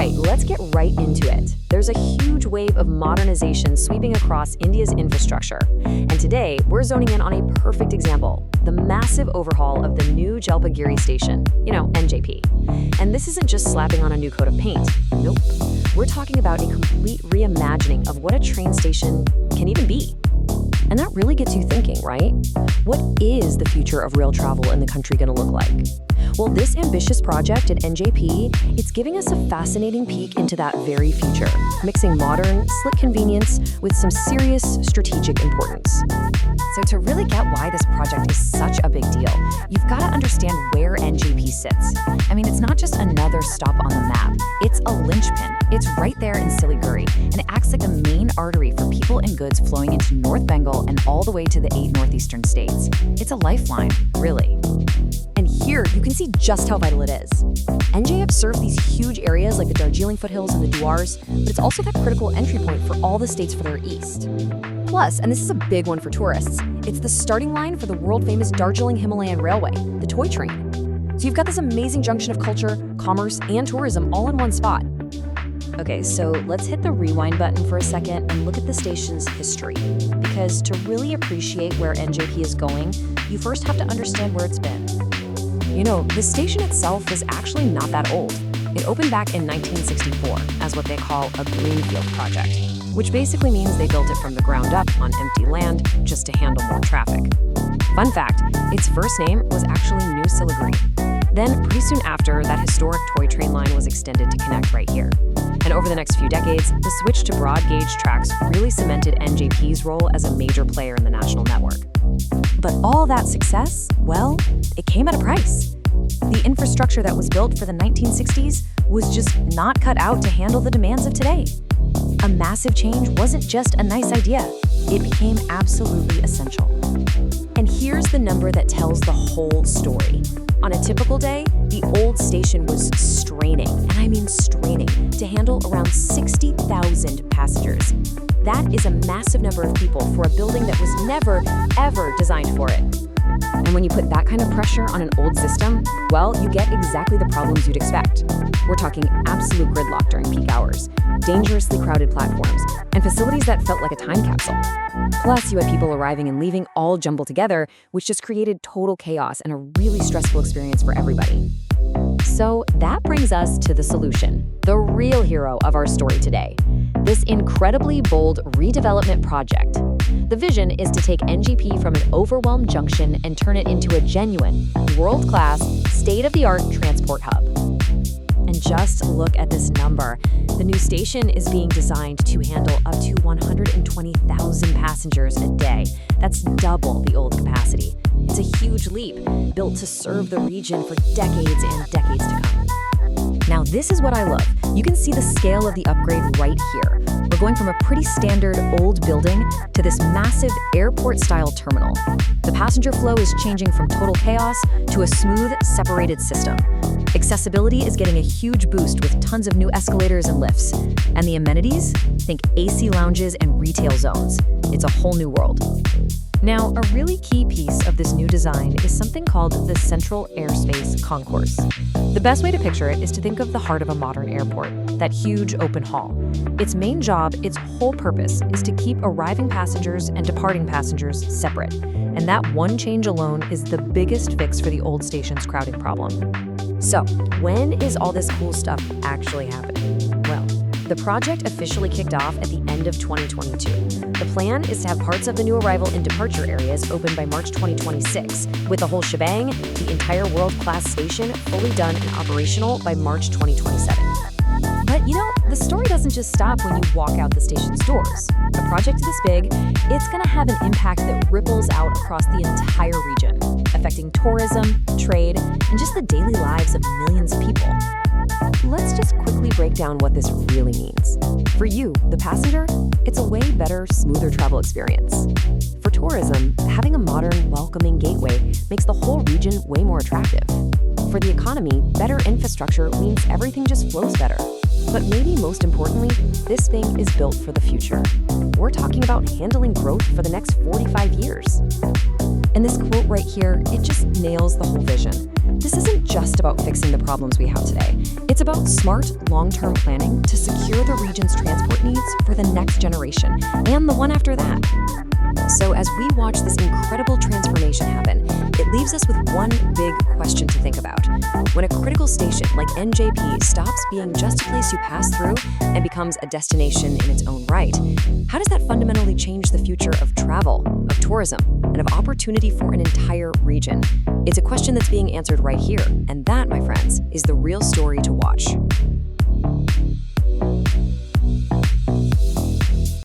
right, let's get right into it. There's a huge wave of modernization sweeping across India's infrastructure. And today, we're zoning in on a perfect example, the massive overhaul of the new Jalpaiguri station, NJP. And this isn't just slapping on a new coat of paint. Nope. We're talking about a complete reimagining of what a train station can even be. And that really gets you thinking, right? What is the future of rail travel in the country going to look like? Well, this ambitious project at NJP, it's giving us a fascinating peek into that very future, mixing modern, slick convenience with some serious strategic importance. So to really get why this project is such a big deal, you've got to understand where NJP sits. I mean, it's not just another stop on the map. It's a linchpin. It's right there in Siliguri, and it acts like a main artery for people and goods flowing into North Bengal and all the way to the 8 northeastern states. It's a lifeline, really. And here, you can see just how vital it is. NJP serves these huge areas like the Darjeeling foothills and the Duars, but it's also that critical entry point for all the states further east. Plus, and this is a big one for tourists, it's the starting line for the world-famous Darjeeling Himalayan Railway, the toy train. So you've got this amazing junction of culture, commerce, and tourism all in one spot. Okay, so let's hit the rewind button for a second and look at the station's history. Because to really appreciate where NJP is going, you first have to understand where it's been. The station itself is actually not that old. It opened back in 1964 as what they call a greenfield project, which basically means they built it from the ground up on empty land just to handle more traffic. Fun fact, its first name was actually New Siliguri. Then, pretty soon after, that historic toy train line was extended to connect right here. And over the next few decades, the switch to broad gauge tracks really cemented NJP's role as a major player in the national network. But all that success, well, it came at a price. The infrastructure that was built for the 1960s was just not cut out to handle the demands of today. A massive change wasn't just a nice idea, it became absolutely essential. And here's the number that tells the whole story. On a typical day, the old station was straining, and I mean straining, to handle around 60,000 passengers. That is a massive number of people for a building that was never, ever designed for it. And when you put that kind of pressure on an old system, well, you get exactly the problems you'd expect. We're talking absolute gridlock during peak hours, dangerously crowded platforms, and facilities that felt like a time capsule. Plus, you had people arriving and leaving all jumbled together, which just created total chaos and a really stressful experience for everybody. So that brings us to the solution, the real hero of our story today, this incredibly bold redevelopment project. The vision is to take NJP from an overwhelmed junction and turn it into a genuine, world-class, state-of-the-art transport hub. And just look at this number. The new station is being designed to handle up to 120,000 passengers a day. That's double the old capacity. It's a huge leap, built to serve the region for decades and decades to come. Now, this is what I love. You can see the scale of the upgrade right here. We're going from a pretty standard old building to this massive airport-style terminal. The passenger flow is changing from total chaos to a smooth, separated system. Accessibility is getting a huge boost with tons of new escalators and lifts. And the amenities? Think AC lounges and retail zones. It's a whole new world. Now, a really key piece of this new design is something called the Central Airspace Concourse. The best way to picture it is to think of the heart of a modern airport, that huge open hall. Its main job, its whole purpose, is to keep arriving passengers and departing passengers separate. And that one change alone is the biggest fix for the old station's crowding problem. So, when is all this cool stuff actually happening? Well, the project officially kicked off at the end of 2022. The plan is to have parts of the new arrival and departure areas open by March 2026, with the whole shebang, the entire world-class station, fully done and operational by March 2027. But the story doesn't just stop when you walk out the station's doors. A project this big, it's going to have an impact that ripples out across the entire region, affecting tourism, trade, and just the daily lives of millions of people. Let's just quickly break down what this really means. For you, the passenger, it's a way better, smoother travel experience. For tourism, having a modern, welcoming gateway makes the whole region way more attractive. For the economy, better infrastructure means everything just flows better. But maybe most importantly, this thing is built for the future. We're talking about handling growth for the next 45 years. And this quote right here, it just nails the whole vision. This isn't just about fixing the problems we have today. It's about smart, long-term planning to secure the region's transport needs for the next generation and the one after that. So as we watch this incredible transformation happen, it leaves us with one big question to think about. When a critical station like NJP stops being just a place you pass through and becomes a destination in its own right, how does that fundamentally change the future of travel, of tourism, and of opportunity for an entire region? It's a question that's being answered right here, and that, my friends, is the real story to watch.